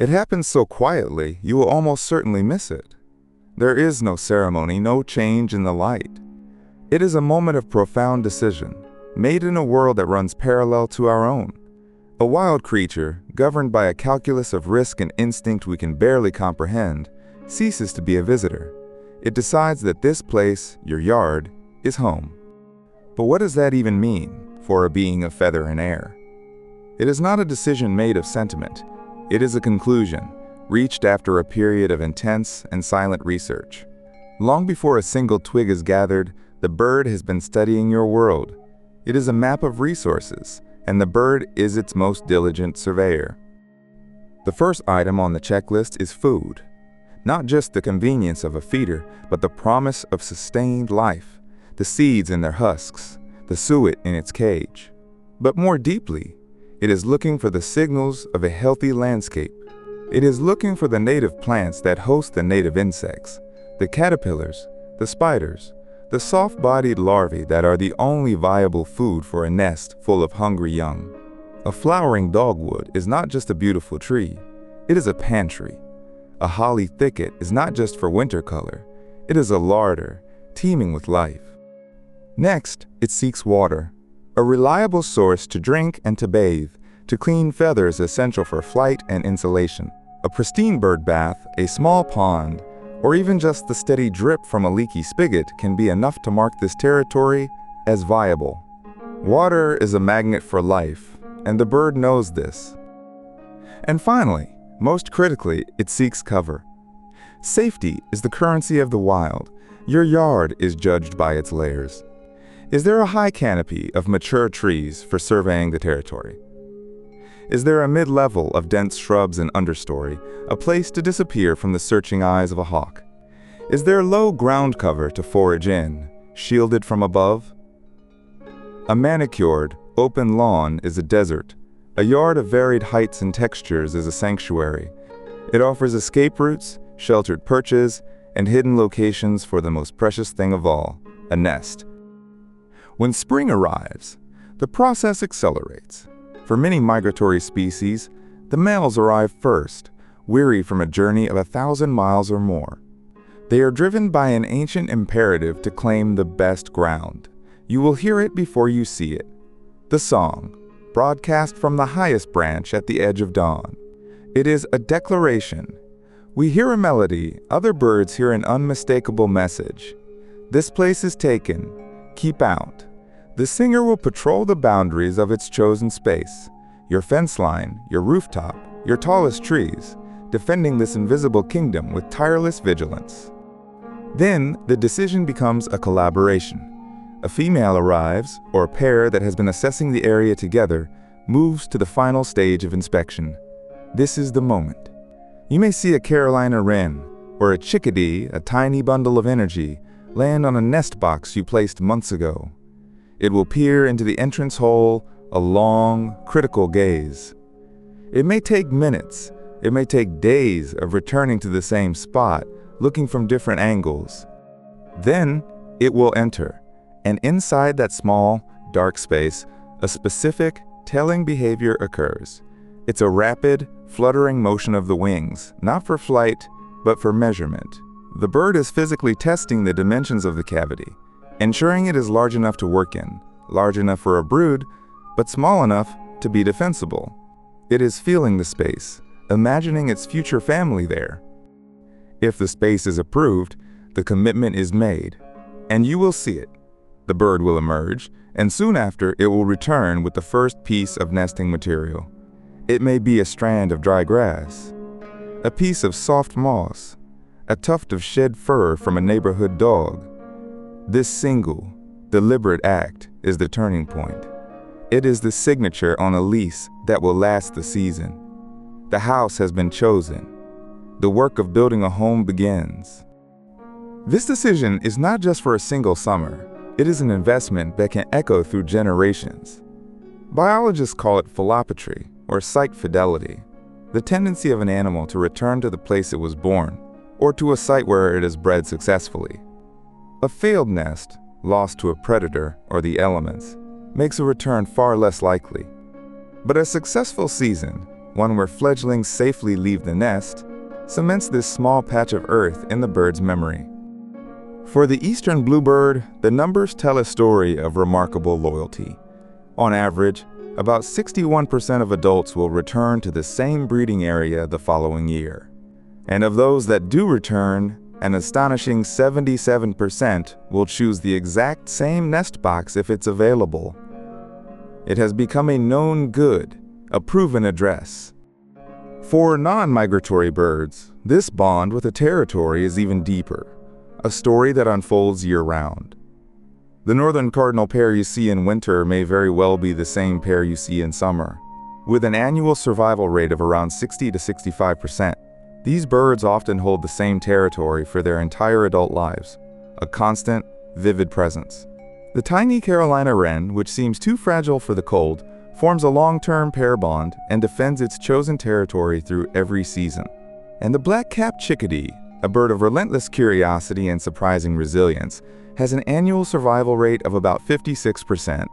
It happens so quietly, you will almost certainly miss it. There is no ceremony, no change in the light. It is a moment of profound decision, made in a world that runs parallel to our own. A wild creature, governed by a calculus of risk and instinct we can barely comprehend, ceases to be a visitor. It decides that this place, your yard, is home. But what does that even mean for a being of feather and air? It is not a decision made of sentiment. It is a conclusion, reached after a period of intense and silent research. Long before a single twig is gathered, the bird has been studying your world. It is a map of resources, and the bird is its most diligent surveyor. The first item on the checklist is food. Not just the convenience of a feeder, but the promise of sustained life, the seeds in their husks, the suet in its cage. But more deeply, it is looking for the signals of a healthy landscape. It is looking for the native plants that host the native insects, the caterpillars, the spiders, the soft-bodied larvae that are the only viable food for a nest full of hungry young. A flowering dogwood is not just a beautiful tree, it is a pantry. A holly thicket is not just for winter color, it is a larder, teeming with life. Next, it seeks water, a reliable source to drink and to bathe, to clean feathers essential for flight and insulation. A pristine bird bath, a small pond, or even just the steady drip from a leaky spigot can be enough to mark this territory as viable. Water is a magnet for life, and the bird knows this. And finally, most critically, it seeks cover. Safety is the currency of the wild. Your yard is judged by its layers. Is there a high canopy of mature trees for surveying the territory? Is there a mid-level of dense shrubs and understory, a place to disappear from the searching eyes of a hawk? Is there low ground cover to forage in, shielded from above? A manicured, open lawn is a desert. A yard of varied heights and textures is a sanctuary. It offers escape routes, sheltered perches, and hidden locations for the most precious thing of all, a nest. When spring arrives, the process accelerates. For many migratory species, the males arrive first, weary from a journey of 1,000 miles or more. They are driven by an ancient imperative to claim the best ground. You will hear it before you see it. The song, broadcast from the highest branch at the edge of dawn. It is a declaration. We hear a melody, other birds hear an unmistakable message. This place is taken. Keep out. The singer will patrol the boundaries of its chosen space, your fence line, your rooftop, your tallest trees, defending this invisible kingdom with tireless vigilance. Then, the decision becomes a collaboration. A female arrives, or a pair that has been assessing the area together, moves to the final stage of inspection. This is the moment. You may see a Carolina wren, or a chickadee, a tiny bundle of energy, land on a nest box you placed months ago. It will peer into the entrance hole, a long, critical gaze. It may take minutes, it may take days of returning to the same spot, looking from different angles. Then, it will enter, and inside that small, dark space, a specific, telling behavior occurs. It's a rapid, fluttering motion of the wings, not for flight, but for measurement. The bird is physically testing the dimensions of the cavity, ensuring it is large enough to work in, large enough for a brood, but small enough to be defensible. It is feeling the space, imagining its future family there. If the space is approved, the commitment is made, and you will see it. The bird will emerge, and soon after it will return with the first piece of nesting material. It may be a strand of dry grass, a piece of soft moss, a tuft of shed fur from a neighborhood dog. This single, deliberate act is the turning point. It is the signature on a lease that will last the season. The house has been chosen. The work of building a home begins. This decision is not just for a single summer. It is an investment that can echo through generations. Biologists call it philopatry, or site fidelity, the tendency of an animal to return to the place it was born, or to a site where it has bred successfully. A failed nest, lost to a predator or the elements, makes a return far less likely. But a successful season, one where fledglings safely leave the nest, cements this small patch of earth in the bird's memory. For the eastern bluebird, the numbers tell a story of remarkable loyalty. On average, about 61% of adults will return to the same breeding area the following year. And of those that do return, an astonishing 77% will choose the exact same nest box if it's available. It has become a known good, a proven address. For non-migratory birds, this bond with a territory is even deeper, a story that unfolds year-round. The northern cardinal pair you see in winter may very well be the same pair you see in summer. With an annual survival rate of around 60 to 65%, these birds often hold the same territory for their entire adult lives, a constant, vivid presence. The tiny Carolina wren, which seems too fragile for the cold, forms a long-term pair bond and defends its chosen territory through every season. And the black-capped chickadee, a bird of relentless curiosity and surprising resilience, has an annual survival rate of about 56%.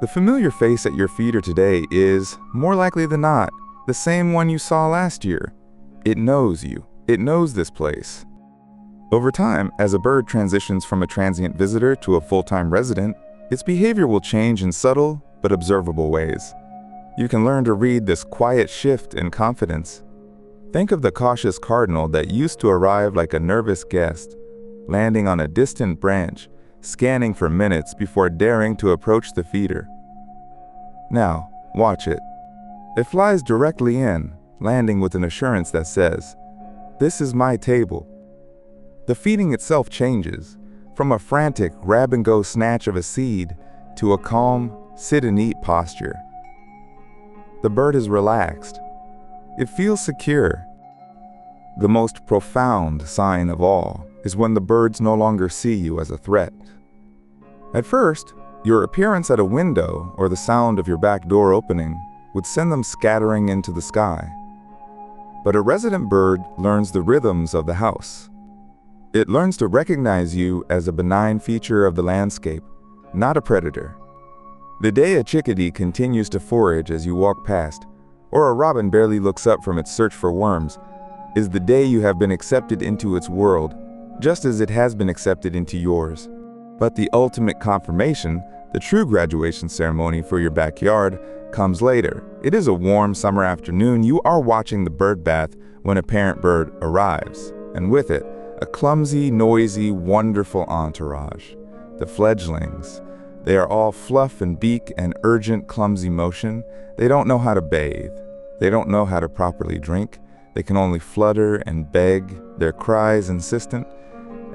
The familiar face at your feeder today is, more likely than not, the same one you saw last year. It knows you. It knows this place. Over time, as a bird transitions from a transient visitor to a full-time resident, its behavior will change in subtle but observable ways. You can learn to read this quiet shift in confidence. Think of the cautious cardinal that used to arrive like a nervous guest, landing on a distant branch, scanning for minutes before daring to approach the feeder. Now, watch it. It flies directly in, landing with an assurance that says, "This is my table." The feeding itself changes, from a frantic grab-and-go snatch of a seed to a calm, sit-and-eat posture. The bird is relaxed. It feels secure. The most profound sign of all is when the birds no longer see you as a threat. At first, your appearance at a window or the sound of your back door opening would send them scattering into the sky. But a resident bird learns the rhythms of the house. It learns to recognize you as a benign feature of the landscape, not a predator. The day a chickadee continues to forage as you walk past, or a robin barely looks up from its search for worms, is the day you have been accepted into its world, just as it has been accepted into yours. But the ultimate confirmation, the true graduation ceremony for your backyard, comes later. It is a warm summer afternoon. You are watching the bird bath when a parent bird arrives, and with it, a clumsy, noisy, wonderful entourage. The fledglings. They are all fluff and beak and urgent, clumsy motion. They don't know how to bathe. They don't know how to properly drink. They can only flutter and beg, their cries insistent.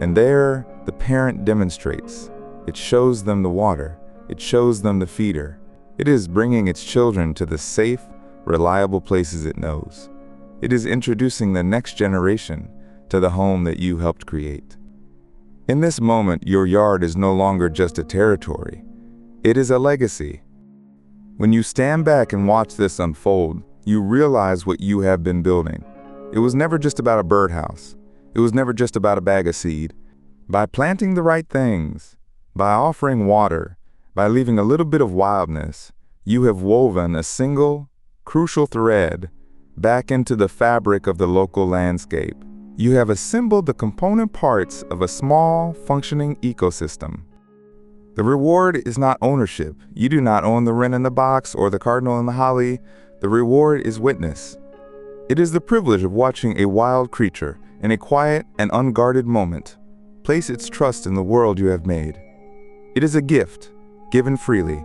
And there, the parent demonstrates. It shows them the water. It shows them the feeder. It is bringing its children to the safe, reliable places it knows. It is introducing the next generation to the home that you helped create. In this moment, your yard is no longer just a territory. It is a legacy. When you stand back and watch this unfold, you realize what you have been building. It was never just about a birdhouse. It was never just about a bag of seed. By planting the right things, by offering water, by leaving a little bit of wildness, you have woven a single, crucial thread back into the fabric of the local landscape. You have assembled the component parts of a small, functioning ecosystem. The reward is not ownership. You do not own the wren in the box or the cardinal in the holly. The reward is witness. It is the privilege of watching a wild creature, in a quiet and unguarded moment, place its trust in the world you have made. It is a gift, given freely.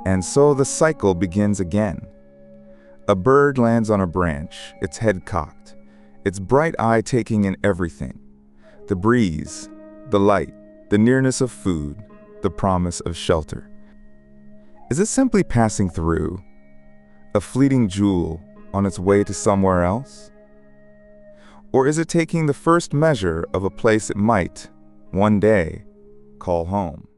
And so the cycle begins again. A bird lands on a branch, its head cocked, its bright eye taking in everything. The breeze, the light, the nearness of food, the promise of shelter. Is it simply passing through, a fleeting jewel on its way to somewhere else? Or is it taking the first measure of a place it might, one day, call home?